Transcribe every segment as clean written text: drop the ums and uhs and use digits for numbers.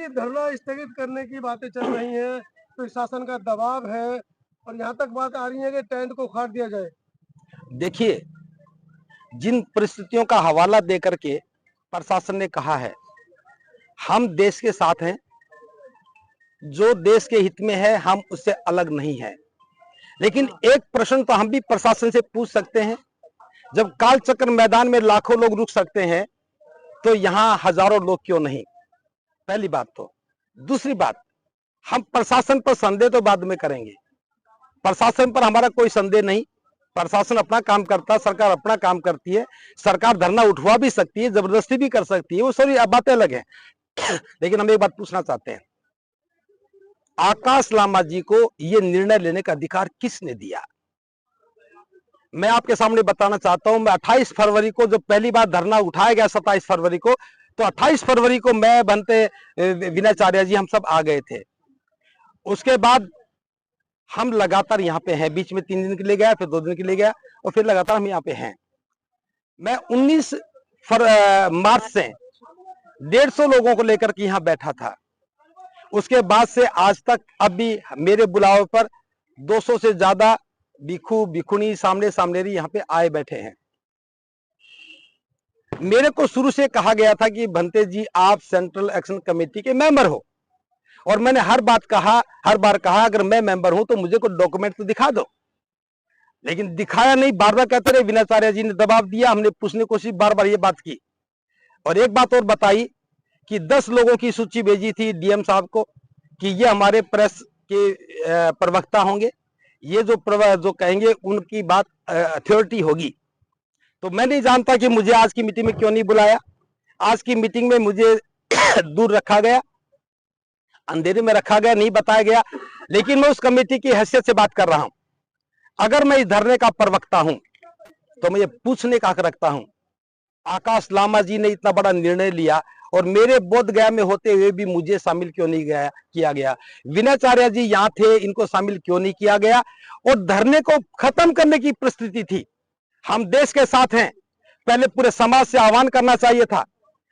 कि धरना स्थगित करने की बातें चल रही हैं, प्रशासन का दबाव है और यहाँ तक बात आ रही है कि टेंट को उखाड़ दिया जाए। देखिए, जिन परिस्थितियों का हवाला देकर के प्रशासन ने कहा है, हम देश के साथ हैं, जो देश के हित में है हम उससे अलग नहीं है। लेकिन एक प्रश्न तो हम भी प्रशासन से पूछ सकते हैं, जब काल चक्र मैदान में लाखों लोग रुक सकते हैं तो यहां हजारों लोग क्यों नहीं? पहली बात तो। दूसरी बात, हम प्रशासन पर संदेह तो बाद में करेंगे, प्रशासन पर हमारा कोई संदेह नहीं। प्रशासन अपना काम करता है, सरकार अपना काम करती है। सरकार धरना उठवा भी सकती है, जबरदस्ती भी कर सकती है, वो सारी बातें अलग हैं। लेकिन हम एक बात पूछना चाहते हैं, आकाश लामा जी को यह निर्णय लेने का अधिकार किसने दिया? मैं आपके सामने बताना चाहता हूं, मैं 28 फरवरी को जब पहली बार धरना उठाया गया, 27 फरवरी को, तो 28 फरवरी को मैं बनते विनयचार्य जी हम सब आ गए थे। उसके बाद हम लगातार यहाँ पे हैं, बीच में 3 दिन के लिए गया, फिर 2 दिन के लिए गया और फिर लगातार हम यहाँ पे हैं। मैं 19 मार्च से 150 लोगों को लेकर के यहाँ बैठा था। उसके बाद से आज तक अब भी मेरे बुलावे पर 200 से ज्यादा भिखू भिखुनी सामने सामनेरी यहाँ पे आए बैठे हैं। मेरे को शुरू से कहा गया था कि भंते जी आप सेंट्रल एक्शन कमेटी के मेंबर हो, और मैंने हर बार कहा अगर मैं मेंबर हूं तो मुझे कोई डॉक्यूमेंट तो दिखा दो, लेकिन दिखाया नहीं। बार बार कहते रहे, विनयचार्य जी ने दबाव दिया, हमने पूछने की कोशिश बार बार ये बात की। और एक बात और बताई कि 10 लोगों की सूची भेजी थी डीएम साहब को कि ये हमारे प्रेस के प्रवक्ता होंगे, ये जो कहेंगे उनकी बात अथॉरिटी होगी। तो मैं नहीं जानता कि मुझे आज की मीटिंग में क्यों नहीं बुलाया। आज की मीटिंग में मुझे दूर रखा गया, अंधेरे में रखा गया, नहीं बताया गया। लेकिन मैं उस कमेटी की हैसियत से बात कर रहा हूं। अगर मैं इस धरने का प्रवक्ता हूं तो मैं ये पूछने का हक रखता हूं, आकाश लामा जी ने इतना बड़ा निर्णय लिया और मेरे बोध गया में होते हुए भी मुझे शामिल क्यों नहीं किया गया? विनयचार्य जी यहाँ थे, इनको शामिल क्यों नहीं किया गया? और धरने को खत्म करने की परिस्थिति थी। हम देश के साथ हैं, पहले पूरे समाज से आह्वान करना चाहिए था,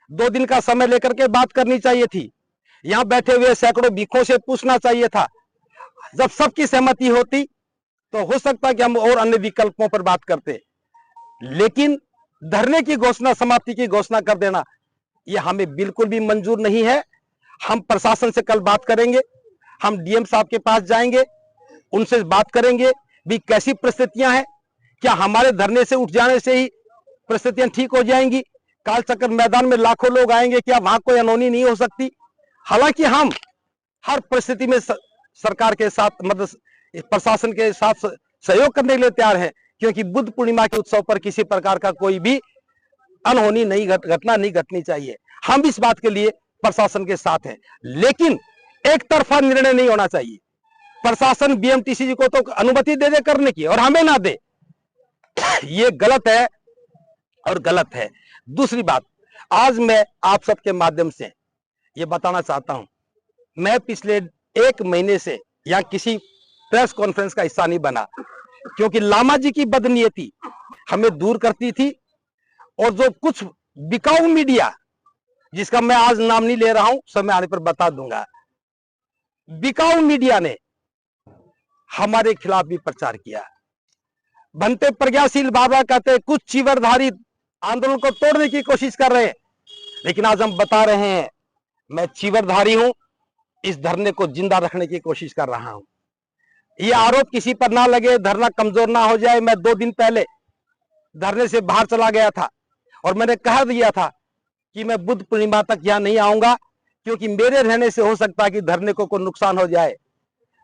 2 दिन का समय लेकर के बात करनी चाहिए थी, यहां बैठे हुए सैकड़ों भिखों से पूछना चाहिए था। जब सबकी सहमति होती तो हो सकता कि हम और अन्य विकल्पों पर बात करते, लेकिन धरने की घोषणा, समाप्ति की घोषणा कर देना, यह हमें बिल्कुल भी मंजूर नहीं है। हम प्रशासन से कल बात करेंगे, हम डीएम साहब के पास जाएंगे, उनसे बात करेंगे भी कैसी परिस्थितियां हैं, क्या हमारे धरने से उठ जाने से ही परिस्थितियां ठीक हो जाएंगी? काल चक्र मैदान में लाखों लोग आएंगे, क्या वहां कोई अनहोनी नहीं हो सकती? हालांकि हम हर परिस्थिति में सरकार के साथ, मतलब प्रशासन के साथ सहयोग करने के लिए तैयार है, क्योंकि बुद्ध पूर्णिमा के उत्सव पर किसी प्रकार का कोई भी अनहोनी नहीं घटना नहीं घटनी चाहिए। हम इस बात के लिए प्रशासन के साथ हैं, लेकिन एक तरफा निर्णय नहीं होना चाहिए। प्रशासन बीएमटीसी को तो अनुमति दे करने की और हमें ना दे, ये गलत है और गलत है। दूसरी बात, आज मैं आप सबके माध्यम से ये बताना चाहता हूं, मैं पिछले 1 महीने से या किसी प्रेस कॉन्फ्रेंस का हिस्सा नहीं बना, क्योंकि लामा जी की बदनीयती हमें दूर करती थी। और जो कुछ बिकाऊ मीडिया, जिसका मैं आज नाम नहीं ले रहा हूं, समय आने पर बता दूंगा, बिकाऊ मीडिया ने हमारे खिलाफ भी प्रचार किया। बनते प्रज्ञाशील बाबा कहते कुछ चीवरधारी आंदोलन को तोड़ने की कोशिश कर रहे हैं, लेकिन आज हम बता रहे हैं मैं चीवरधारी हूं, इस धरने को जिंदा रखने की कोशिश कर रहा हूं। ये आरोप किसी पर ना लगे, धरना कमजोर ना हो जाए। मैं 2 दिन पहले धरने से बाहर चला गया था और मैंने कह दिया था कि मैं बुद्ध पूर्णिमा तक यहां नहीं आऊंगा, क्योंकि मेरे रहने से हो सकता है कि धरने को कोई नुकसान हो जाए।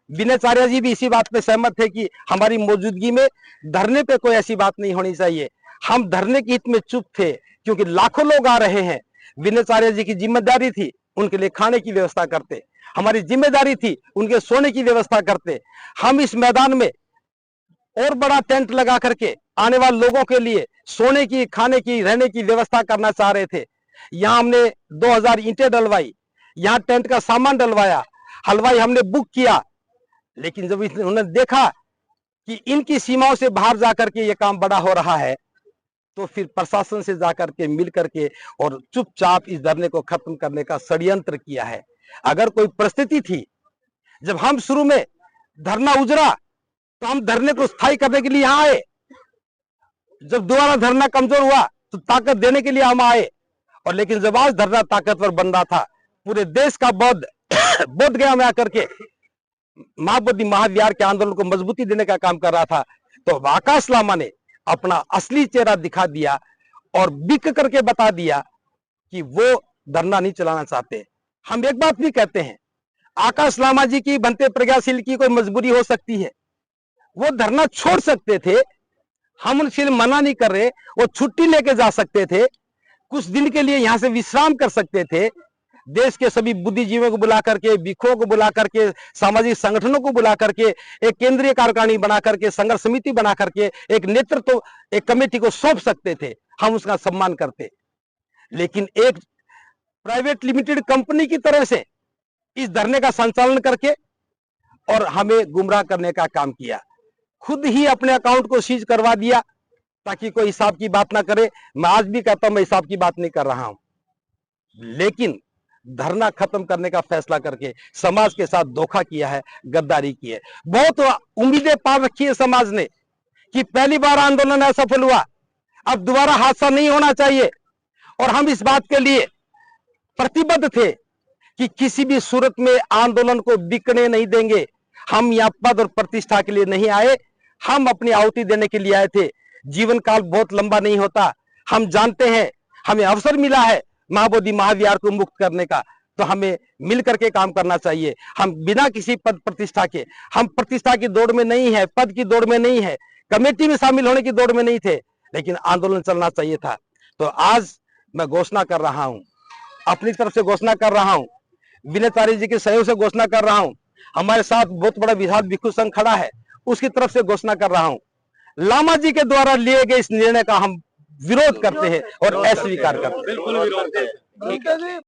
विनयचार्य जी भी इसी बात पे सहमत थे कि हमारी मौजूदगी में धरने पे कोई ऐसी बात नहीं होनी चाहिए। हम धरने के हित में चुप थे, क्योंकि लाखों लोग आ रहे हैं। विनयचार्य जी की जिम्मेदारी थी उनके लिए खाने की व्यवस्था करते, हमारी जिम्मेदारी थी उनके सोने की व्यवस्था करते। हम इस मैदान में और बड़ा टेंट लगा करके आने वाले लोगों के लिए सोने की, खाने की, रहने की व्यवस्था करना चाह रहे थे। यहां हमने 2000 ईंटें डलवाई, यहां टेंट का सामान डलवाया, हलवाई हमने बुक किया। लेकिन जब उन्होंने देखा कि इनकी सीमाओं से बाहर जाकर के ये काम बड़ा हो रहा है, तो फिर प्रशासन से जाकर के मिल करके और चुपचाप इस धरने को खत्म करने का षड्यंत्र किया है। अगर कोई परिस्थिति थी जब हम शुरू में धरना उजरा तो हम धरने को स्थायी करने के लिए यहां आए, जब दोबारा धरना कमजोर हुआ तो ताकत देने के लिए हम आए। और लेकिन जब आज धरना ताकतवर बन रहा था, पूरे देश का बोध गया में आकर के महाबोधि महाविहार के आंदोलन को मजबूती देने का काम कर रहा था, तो आकाश लामा ने अपना असली चेहरा दिखा दिया और बिक करके बता दिया कि वो धरना नहीं चलाना चाहते। हम एक बात भी कहते हैं, आकाश लामा जी की, बनते प्रज्ञाशील की कोई मजबूरी हो सकती है, वो धरना छोड़ सकते थे, हम उनसे मना नहीं कर रहे, वो छुट्टी लेके जा सकते थे, कुछ दिन के लिए यहां से विश्राम कर सकते थे, देश के सभी बुद्धिजीवियों को बुला करके, भिक्षुओं को बुला करके, सामाजिक संगठनों को बुला करके एक केंद्रीय कार्यकारिणी बना करके, संघर्ष समिति बना करके एक नेतृत्व, एक कमेटी को सौंप सकते थे, हम उसका सम्मान करते। लेकिन एक प्राइवेट लिमिटेड कंपनी की तरह से इस धरने का संचालन करके और हमें गुमराह करने का काम किया, खुद ही अपने अकाउंट को सीज करवा दिया ताकि कोई हिसाब की बात ना करे। मैं आज भी कहता हूं मैं हिसाब की बात नहीं कर रहा हूं, लेकिन धरना खत्म करने का फैसला करके समाज के साथ धोखा किया है, गद्दारी की है। बहुत उम्मीदें पाल रखी है समाज ने कि पहली बार आंदोलन असफल हुआ, अब दोबारा हादसा नहीं होना चाहिए, और हम इस बात के लिए प्रतिबद्ध थे कि किसी भी सूरत में आंदोलन को बिकने नहीं देंगे। हम यहाँ पद और प्रतिष्ठा के लिए नहीं आए, हम अपनी आहुति देने के लिए आए थे। जीवन काल बहुत लंबा नहीं होता, हम जानते हैं, हमें अवसर मिला है महाबोधि महाविहार को मुक्त करने का, तो हमें मिल करके काम करना चाहिए। हम बिना किसी पद प्रतिष्ठा के, हम प्रतिष्ठा की दौड़ में नहीं है, पद की दौड़ में नहीं है, कमेटी में शामिल होने की दौड़ में नहीं थे, लेकिन आंदोलन चलना चाहिए था। तो आज मैं घोषणा कर रहा हूं, अपनी तरफ से घोषणा कर रहा हूं, विनय तारी जी के सहयोग से घोषणा कर रहा हूं, हमारे साथ बहुत बड़ा विशाल भिक्षु संघ खड़ा है, उसकी तरफ से घोषणा कर रहा हूं, लामा जी के द्वारा लिए गए इस निर्णय का हम विरोध करते हैं और अस्वीकार करते हैं। बिल्कुल विरोध है।